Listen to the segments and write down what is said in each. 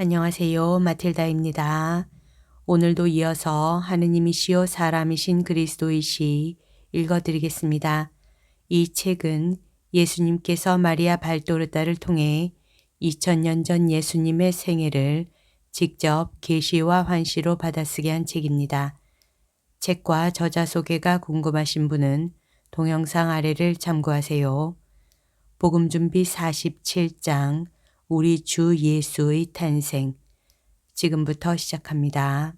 안녕하세요. 마틸다입니다. 오늘도 이어서 하느님이시요 사람이신 그리스도이시 읽어드리겠습니다. 이 책은 예수님께서 마리아 발도르다를 통해 2000년 전 예수님의 생애를 직접 계시와 환시로 받아쓰게 한 책입니다. 책과 저자 소개가 궁금하신 분은 동영상 아래를 참고하세요. 복음준비 47장 우리 주 예수의 탄생. 지금부터 시작합니다.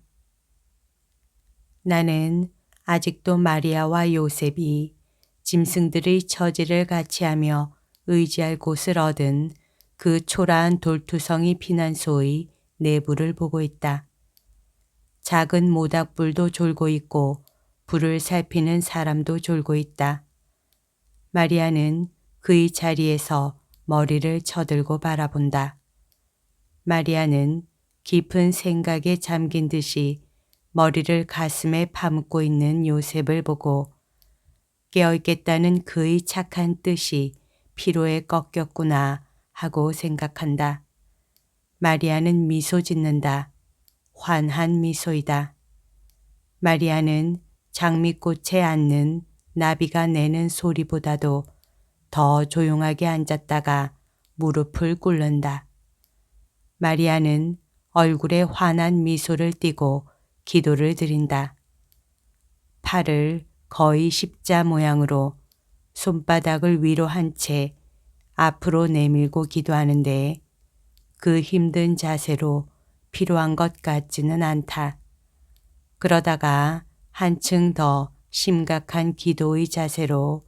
나는 아직도 마리아와 요셉이 짐승들의 처지를 같이 하며 의지할 곳을 얻은 그 초라한 돌투성이 피난소의 내부를 보고 있다. 작은 모닥불도 졸고 있고 불을 살피는 사람도 졸고 있다. 마리아는 그의 자리에서 머리를 쳐들고 바라본다. 마리아는 깊은 생각에 잠긴 듯이 머리를 가슴에 파묻고 있는 요셉을 보고 깨어있겠다는 그의 착한 뜻이 피로에 꺾였구나 하고 생각한다. 마리아는 미소 짓는다. 환한 미소이다. 마리아는 장미꽃에 앉는 나비가 내는 소리보다도 더 조용하게 앉았다가 무릎을 꿇는다. 마리아는 얼굴에 환한 미소를 띠고 기도를 드린다. 팔을 거의 십자 모양으로 손바닥을 위로 한 채 앞으로 내밀고 기도하는데 그 힘든 자세로 필요한 것 같지는 않다. 그러다가 한층 더 심각한 기도의 자세로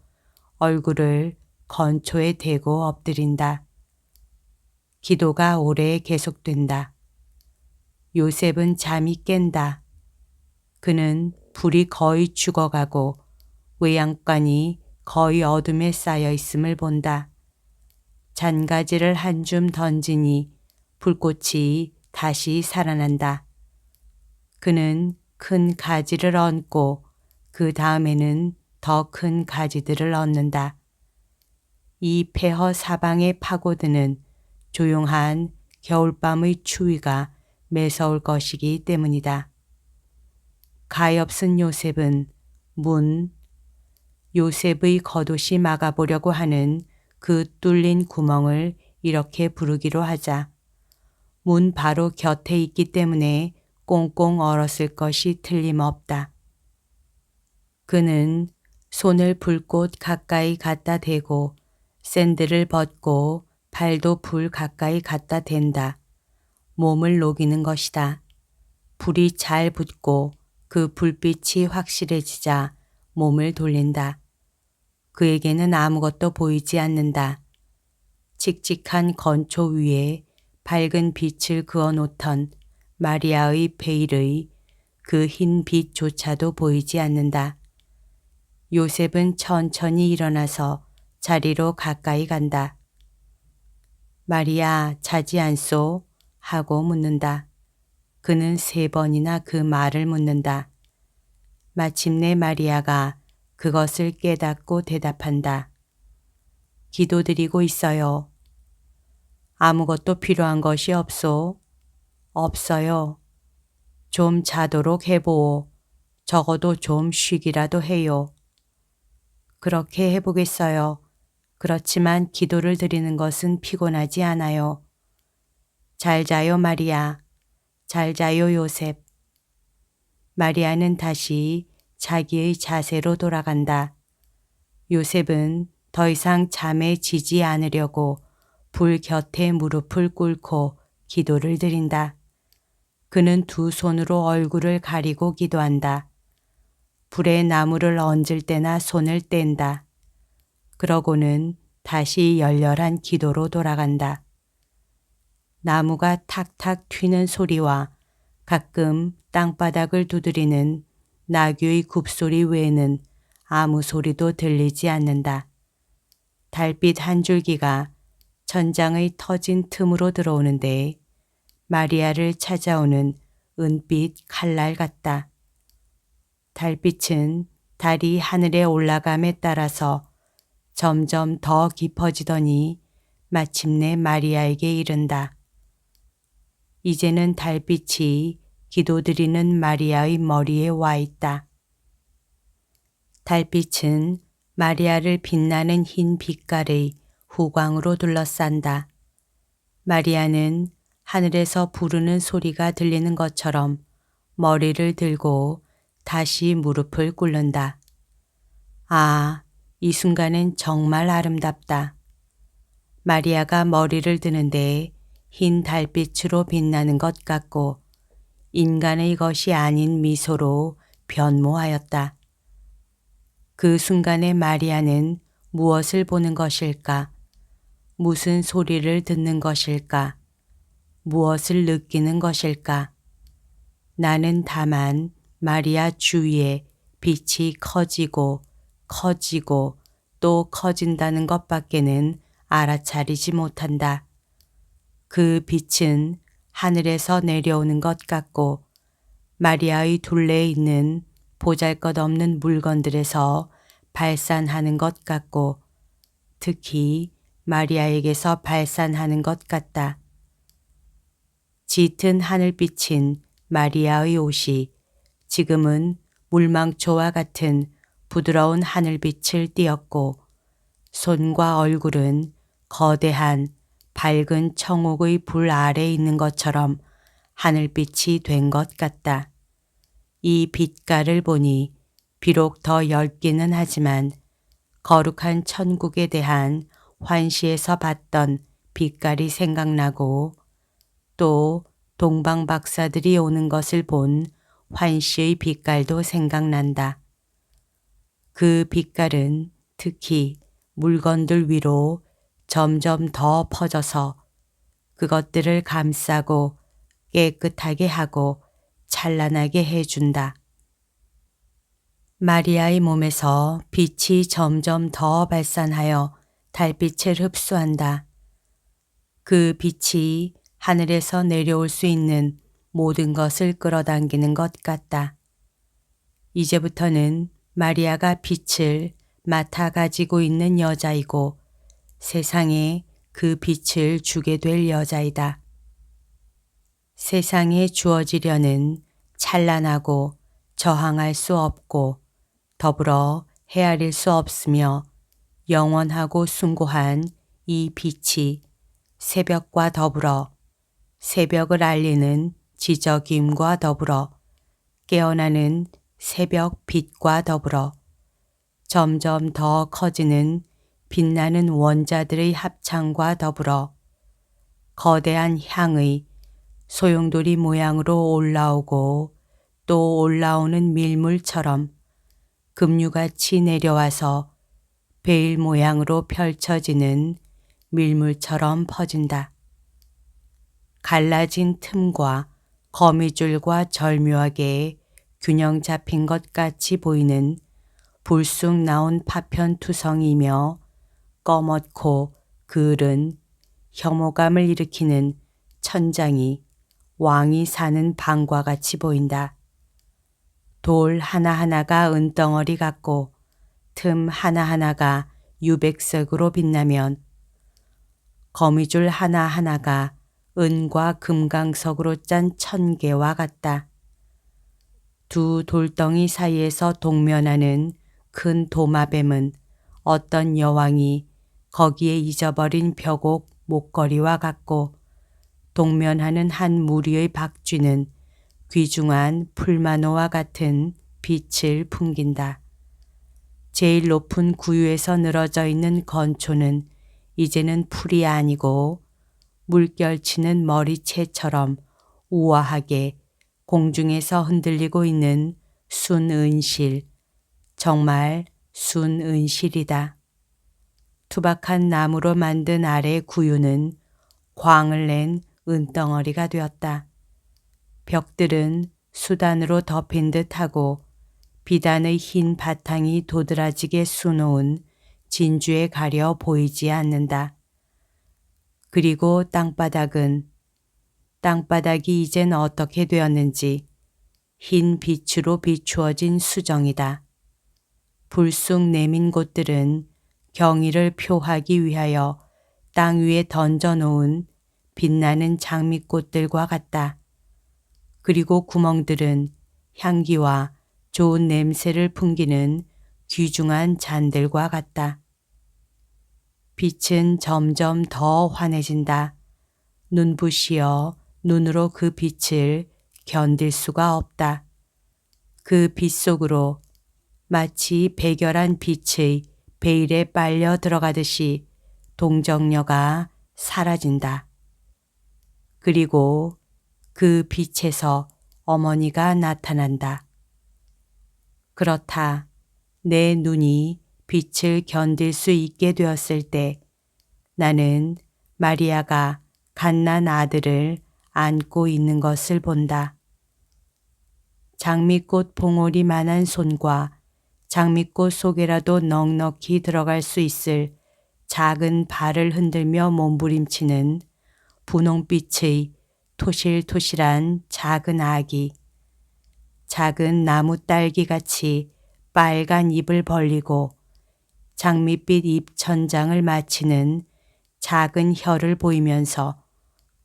얼굴을 건초에 대고 엎드린다. 기도가 오래 계속된다. 요셉은 잠이 깬다. 그는 불이 거의 죽어가고 외양간이 거의 어둠에 쌓여 있음을 본다. 잔가지를 한 줌 던지니 불꽃이 다시 살아난다. 그는 큰 가지를 얹고 그 다음에는 더 큰 가지들을 얹는다. 이 폐허 사방에 파고드는 조용한 겨울밤의 추위가 매서울 것이기 때문이다. 가엾은 요셉은 요셉의 겉옷이 막아보려고 하는 그 뚫린 구멍을 이렇게 부르기로 하자. 문 바로 곁에 있기 때문에 꽁꽁 얼었을 것이 틀림없다. 그는 손을 불꽃 가까이 갖다 대고 샌들을 벗고 발도 불 가까이 갖다 댄다. 몸을 녹이는 것이다. 불이 잘 붙고 그 불빛이 확실해지자 몸을 돌린다. 그에게는 아무것도 보이지 않는다. 칙칙한 건초 위에 밝은 빛을 그어 놓던 마리아의 베일의 그 흰 빛조차도 보이지 않는다. 요셉은 천천히 일어나서 자리로 가까이 간다. 마리아, 자지 않소? 하고 묻는다. 그는 3번이나 그 말을 묻는다. 마침내 마리아가 그것을 깨닫고 대답한다. 기도드리고 있어요. 아무것도 필요한 것이 없소? 없어요. 좀 자도록 해보오. 적어도 좀 쉬기라도 해요. 그렇게 해보겠어요. 그렇지만 기도를 드리는 것은 피곤하지 않아요. 잘 자요, 마리아. 잘 자요, 요셉. 마리아는 다시 자기의 자세로 돌아간다. 요셉은 더 이상 잠에 지지 않으려고 불 곁에 무릎을 꿇고 기도를 드린다. 그는 두 손으로 얼굴을 가리고 기도한다. 불에 나무를 얹을 때나 손을 뗀다. 그러고는 다시 열렬한 기도로 돌아간다. 나무가 탁탁 튀는 소리와 가끔 땅바닥을 두드리는 나귀의 굽소리 외에는 아무 소리도 들리지 않는다. 달빛 한 줄기가 천장의 터진 틈으로 들어오는데 마리아를 찾아오는 은빛 칼날 같다. 달빛은 달이 하늘에 올라감에 따라서 점점 더 깊어지더니 마침내 마리아에게 이른다. 이제는 달빛이 기도드리는 마리아의 머리에 와 있다. 달빛은 마리아를 빛나는 흰 빛깔의 후광으로 둘러싼다. 마리아는 하늘에서 부르는 소리가 들리는 것처럼 머리를 들고 다시 무릎을 꿇는다. 아, 이 순간은 정말 아름답다. 마리아가 머리를 드는데 흰 달빛으로 빛나는 것 같고 인간의 것이 아닌 미소로 변모하였다. 그 순간에 마리아는 무엇을 보는 것일까? 무슨 소리를 듣는 것일까? 무엇을 느끼는 것일까? 나는 다만 마리아 주위에 빛이 커지고 커지고 또 커진다는 것밖에는 알아차리지 못한다. 그 빛은 하늘에서 내려오는 것 같고 마리아의 둘레에 있는 보잘것없는 물건들에서 발산하는 것 같고 특히 마리아에게서 발산하는 것 같다. 짙은 하늘빛인 마리아의 옷이 지금은 물망초와 같은 부드러운 하늘빛을 띠었고 손과 얼굴은 거대한 밝은 청옥의 불 아래에 있는 것처럼 하늘빛이 된 것 같다. 이 빛깔을 보니 비록 더 엷기는 하지만 거룩한 천국에 대한 환시에서 봤던 빛깔이 생각나고 또 동방 박사들이 오는 것을 본 환시의 빛깔도 생각난다. 그 빛깔은 특히 물건들 위로 점점 더 퍼져서 그것들을 감싸고 깨끗하게 하고 찬란하게 해준다. 마리아의 몸에서 빛이 점점 더 발산하여 달빛을 흡수한다. 그 빛이 하늘에서 내려올 수 있는 모든 것을 끌어당기는 것 같다. 이제부터는 마리아가 빛을 맡아 가지고 있는 여자이고 세상에 그 빛을 주게 될 여자이다. 세상에 주어지려는 찬란하고 저항할 수 없고 더불어 헤아릴 수 없으며 영원하고 숭고한 이 빛이 새벽과 더불어 새벽을 알리는 지저귀임과 더불어 깨어나는 새벽 빛과 더불어 점점 더 커지는 빛나는 원자들의 합창과 더불어 거대한 향의 소용돌이 모양으로 올라오고 또 올라오는 밀물처럼 급류같이 내려와서 베일 모양으로 펼쳐지는 밀물처럼 퍼진다. 갈라진 틈과 거미줄과 절묘하게 균형 잡힌 것 같이 보이는 불쑥 나온 파편투성이며 꺼멓고 그을은 혐오감을 일으키는 천장이 왕이 사는 방과 같이 보인다. 돌 하나하나가 은덩어리 같고 틈 하나하나가 유백색으로 빛나면 거미줄 하나하나가 은과 금강석으로 짠 천개와 같다. 두 돌덩이 사이에서 동면하는 큰 도마뱀은 어떤 여왕이 거기에 잊어버린 벽옥 목걸이와 같고 동면하는 한 무리의 박쥐는 귀중한 풀마노와 같은 빛을 풍긴다. 제일 높은 구유에서 늘어져 있는 건초는 이제는 풀이 아니고 물결치는 머리채처럼 우아하게 공중에서 흔들리고 있는 순은실, 정말 순은실이다. 투박한 나무로 만든 아래 구유는 광을 낸 은덩어리가 되었다. 벽들은 수단으로 덮인 듯하고 비단의 흰 바탕이 도드라지게 수놓은 진주에 가려 보이지 않는다. 그리고 땅바닥이 이젠 어떻게 되었는지 흰 빛으로 비추어진 수정이다. 불쑥 내민 곳들은 경의를 표하기 위하여 땅 위에 던져놓은 빛나는 장미꽃들과 같다. 그리고 구멍들은 향기와 좋은 냄새를 풍기는 귀중한 잔들과 같다. 빛은 점점 더 환해진다. 눈부시어 눈으로 그 빛을 견딜 수가 없다. 그 빛 속으로 마치 백열한 빛의 베일에 빨려 들어가듯이 동정녀가 사라진다. 그리고 그 빛에서 어머니가 나타난다. 그렇다. 내 눈이 빛을 견딜 수 있게 되었을 때 나는 마리아가 갓난 아들을 안고 있는 것을 본다. 장미꽃 봉오리만한 손과 장미꽃 속에라도 넉넉히 들어갈 수 있을 작은 발을 흔들며 몸부림치는 분홍빛의 토실토실한 작은 아기, 작은 나무 딸기같이 빨간 입을 벌리고 장밋빛 입 천장을 마치는 작은 혀를 보이면서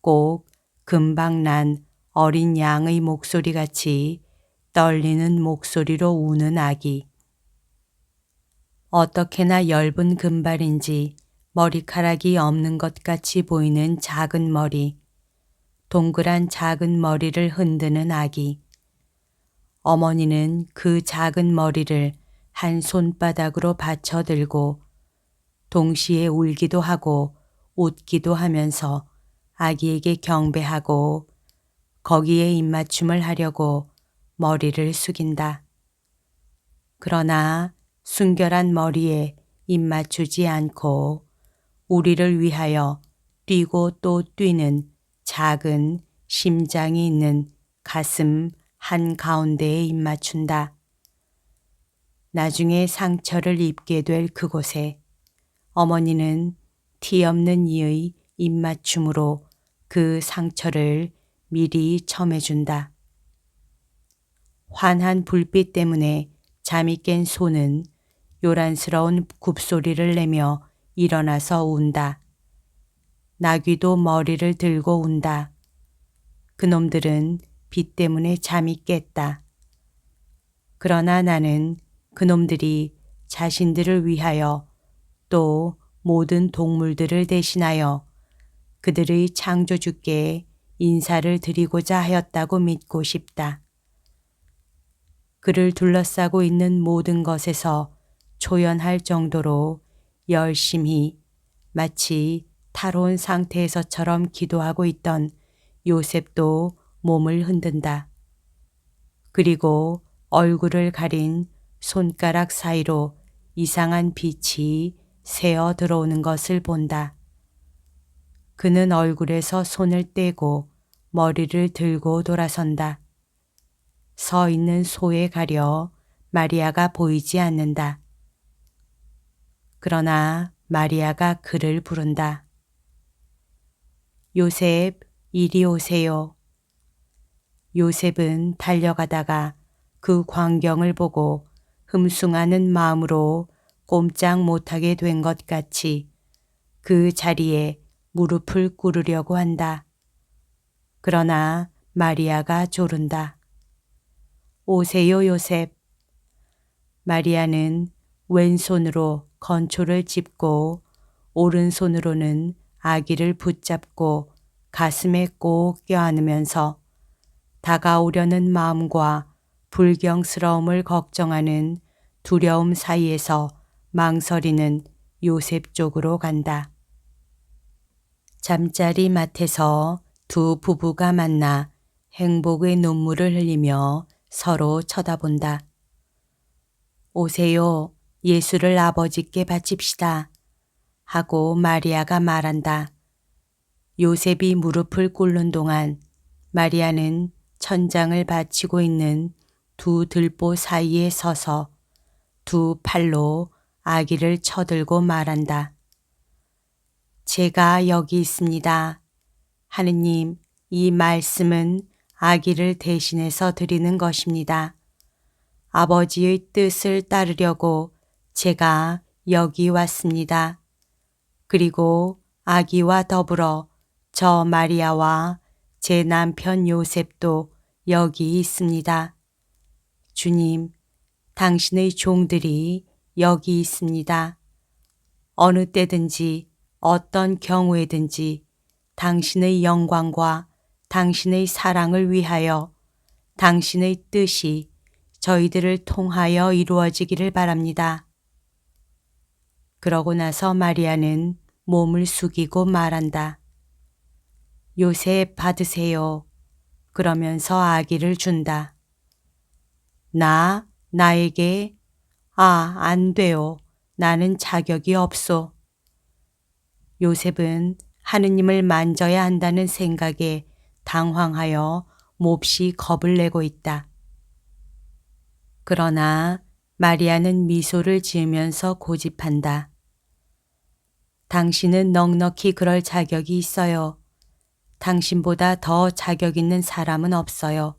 꼭 금방 난 어린 양의 목소리같이 떨리는 목소리로 우는 아기. 어떻게나 엷은 금발인지 머리카락이 없는 것 같이 보이는 작은 머리, 동그란 작은 머리를 흔드는 아기. 어머니는 그 작은 머리를 한 손바닥으로 받쳐들고 동시에 울기도 하고 웃기도 하면서 아기에게 경배하고 거기에 입맞춤을 하려고 머리를 숙인다. 그러나 순결한 머리에 입맞추지 않고 우리를 위하여 뛰고 또 뛰는 작은 심장이 있는 가슴 한가운데에 입맞춘다. 나중에 상처를 입게 될 그곳에 어머니는 티 없는 이의 입맞춤으로 그 상처를 미리 첨해준다. 환한 불빛 때문에 잠이 깬 소는 요란스러운 굽소리를 내며 일어나서 운다. 나귀도 머리를 들고 운다. 그놈들은 빛 때문에 잠이 깼다. 그러나 나는 그놈들이 자신들을 위하여 또 모든 동물들을 대신하여 그들의 창조주께 인사를 드리고자 하였다고 믿고 싶다. 그를 둘러싸고 있는 모든 것에서 초연할 정도로 열심히 마치 탈온 상태에서처럼 기도하고 있던 요셉도 몸을 흔든다. 그리고 얼굴을 가린 손가락 사이로 이상한 빛이 새어 들어오는 것을 본다. 그는 얼굴에서 손을 떼고 머리를 들고 돌아선다. 서 있는 소에 가려 마리아가 보이지 않는다. 그러나 마리아가 그를 부른다. 요셉, 이리 오세요. 요셉은 달려가다가 그 광경을 보고 흠숭하는 마음으로 꼼짝 못하게 된 것 같이 그 자리에 무릎을 꿇으려고 한다. 그러나 마리아가 조른다. 오세요, 요셉. 마리아는 왼손으로 건초를 짚고 오른손으로는 아기를 붙잡고 가슴에 꼭 껴안으면서 다가오려는 마음과 불경스러움을 걱정하는 두려움 사이에서 망설이는 요셉 쪽으로 간다. 잠자리 맡에서 두 부부가 만나 행복의 눈물을 흘리며 서로 쳐다본다. 오세요. 예수를 아버지께 바칩시다. 하고 마리아가 말한다. 요셉이 무릎을 꿇는 동안 마리아는 천장을 받치고 있는 두 들보 사이에 서서 두 팔로 아기를 쳐들고 말한다. 제가 여기 있습니다. 하느님, 이 말씀은 아기를 대신해서 드리는 것입니다. 아버지의 뜻을 따르려고 제가 여기 왔습니다. 그리고 아기와 더불어 저 마리아와 제 남편 요셉도 여기 있습니다. 주님, 당신의 종들이 여기 있습니다. 어느 때든지 어떤 경우에든지 당신의 영광과 당신의 사랑을 위하여 당신의 뜻이 저희들을 통하여 이루어지기를 바랍니다. 그러고 나서 마리아는 몸을 숙이고 말한다. 요셉 받으세요. 그러면서 아기를 준다. 나에게? 안 돼요. 나는 자격이 없소. 요셉은 하느님을 만져야 한다는 생각에 당황하여 몹시 겁을 내고 있다. 그러나 마리아는 미소를 지으면서 고집한다. 당신은 넉넉히 그럴 자격이 있어요. 당신보다 더 자격 있는 사람은 없어요.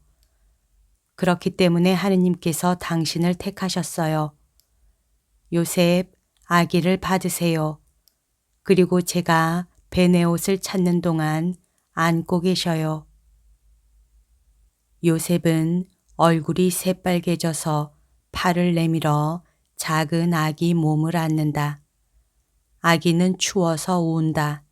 그렇기 때문에 하느님께서 당신을 택하셨어요. 요셉, 아기를 받으세요. 그리고 제가 베네 옷을 찾는 동안 안고 계셔요. 요셉은 얼굴이 새빨개져서 팔을 내밀어 작은 아기 몸을 안는다. 아기는 추워서 운다.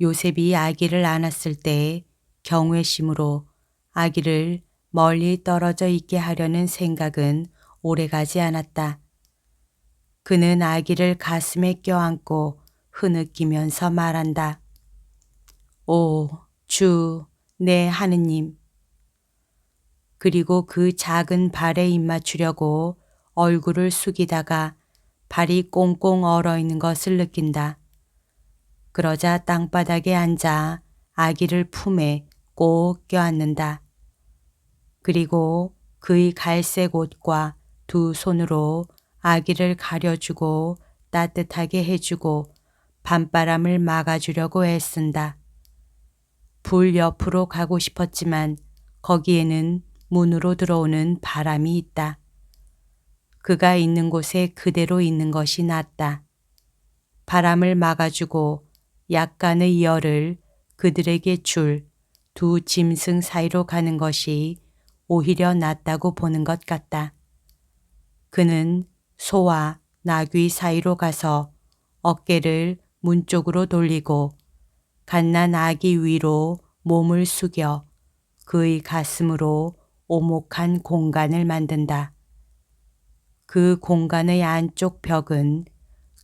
요셉이 아기를 안았을 때 경외심으로 아기를 멀리 떨어져 있게 하려는 생각은 오래가지 않았다. 그는 아기를 가슴에 껴안고 흐느끼면서 말한다. 오, 주, 내 하느님. 그리고 그 작은 발에 입맞추려고 얼굴을 숙이다가 발이 꽁꽁 얼어있는 것을 느낀다. 그러자 땅바닥에 앉아 아기를 품에 꼭 껴안는다. 그리고 그의 갈색 옷과 두 손으로 아기를 가려주고 따뜻하게 해주고 밤바람을 막아주려고 애쓴다. 불 옆으로 가고 싶었지만 거기에는 문으로 들어오는 바람이 있다. 그가 있는 곳에 그대로 있는 것이 낫다. 바람을 막아주고 약간의 열을 그들에게 줄 두 짐승 사이로 가는 것이 오히려 낫다고 보는 것 같다. 그는 소와 나귀 사이로 가서 어깨를 문 쪽으로 돌리고 갓난 아기 위로 몸을 숙여 그의 가슴으로 오목한 공간을 만든다. 그 공간의 안쪽 벽은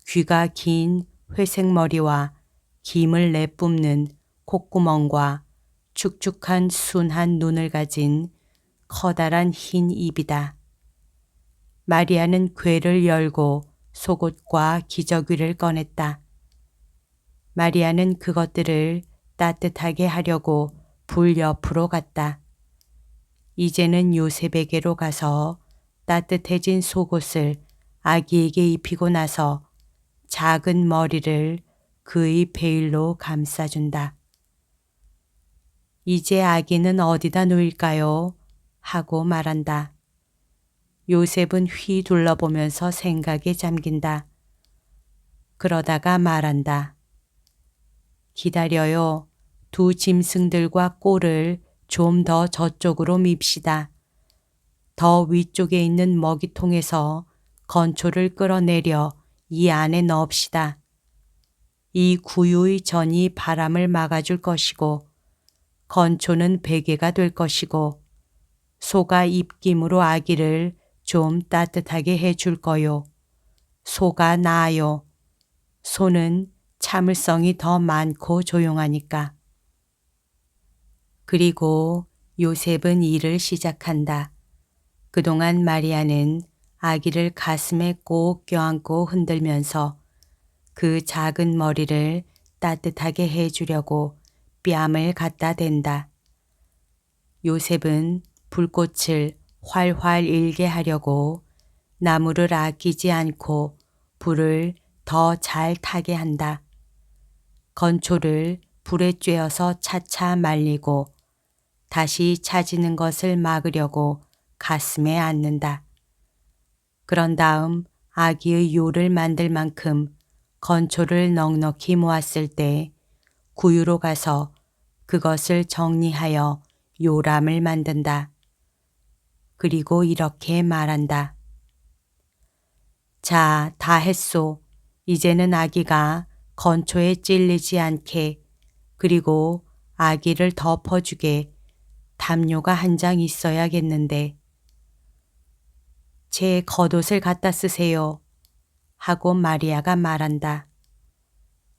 귀가 긴 회색 머리와 김을 내뿜는 콧구멍과 축축한 순한 눈을 가진 커다란 흰 입이다. 마리아는 궤를 열고 속옷과 기저귀를 꺼냈다. 마리아는 그것들을 따뜻하게 하려고 불 옆으로 갔다. 이제는 요셉에게로 가서 따뜻해진 속옷을 아기에게 입히고 나서 작은 머리를 그의 베일로 감싸준다. 이제 아기는 어디다 놓일까요? 하고 말한다. 요셉은 휘 둘러보면서 생각에 잠긴다. 그러다가 말한다. 기다려요. 두 짐승들과 꼴을 좀 더 저쪽으로 밉시다. 더 위쪽에 있는 먹이통에서 건초를 끌어내려 이 안에 넣읍시다. 이 구유의 전이 바람을 막아줄 것이고 건초는 베개가 될 것이고 소가 입김으로 아기를 좀 따뜻하게 해줄 거요. 소가 나아요. 소는 참을성이 더 많고 조용하니까. 그리고 요셉은 일을 시작한다. 그동안 마리아는 아기를 가슴에 꼭 껴안고 흔들면서 그 작은 머리를 따뜻하게 해주려고 뺨을 갖다 댄다. 요셉은 불꽃을 활활 일게 하려고 나무를 아끼지 않고 불을 더 잘 타게 한다. 건초를 불에 쬐어서 차차 말리고 다시 차지는 것을 막으려고 가슴에 안는다. 그런 다음 아기의 요를 만들 만큼 건초를 넉넉히 모았을 때 구유로 가서 그것을 정리하여 요람을 만든다. 그리고 이렇게 말한다. 자, 다 했소. 이제는 아기가 건초에 찔리지 않게 그리고 아기를 덮어주게 담요가 한 장 있어야겠는데. 제 겉옷을 갖다 쓰세요. 하고 마리아가 말한다.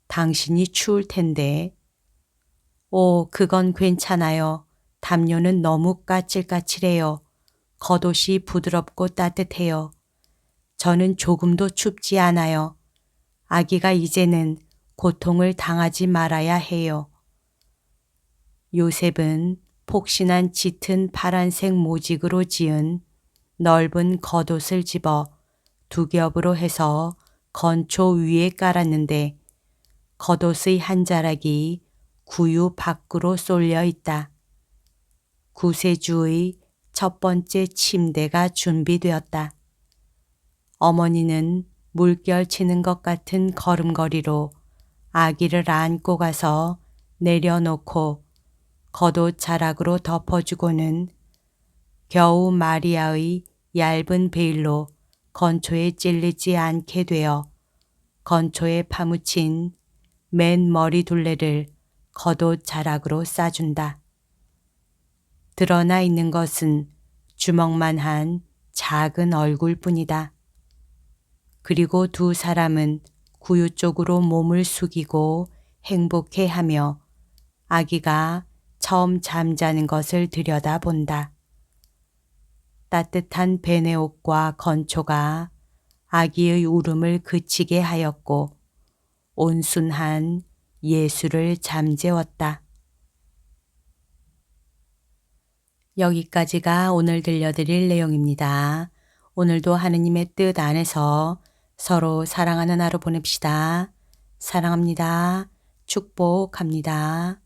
당신이 추울 텐데. 오, 그건 괜찮아요. 담요는 너무 까칠까칠해요. 겉옷이 부드럽고 따뜻해요. 저는 조금도 춥지 않아요. 아기가 이제는 고통을 당하지 말아야 해요. 요셉은 폭신한 짙은 파란색 모직으로 지은 넓은 겉옷을 집어 두 겹으로 해서 건초 위에 깔았는데 겉옷의 한 자락이 구유 밖으로 쏠려 있다. 구세주의 첫 번째 침대가 준비되었다. 어머니는 물결 치는 것 같은 걸음걸이로 아기를 안고 가서 내려놓고 겉옷 자락으로 덮어주고는 겨우 마리아의 얇은 베일로 건초에 찔리지 않게 되어 건초에 파묻힌 맨 머리 둘레를 겉옷 자락으로 싸준다. 드러나 있는 것은 주먹만한 작은 얼굴뿐이다. 그리고 두 사람은 구유 쪽으로 몸을 숙이고 행복해하며 아기가 처음 잠자는 것을 들여다본다. 따뜻한 베네 옷과 건초가 아기의 울음을 그치게 하였고 온순한 예수를 잠재웠다. 여기까지가 오늘 들려드릴 내용입니다. 오늘도 하느님의 뜻 안에서 서로 사랑하는 하루 보냅시다. 사랑합니다. 축복합니다.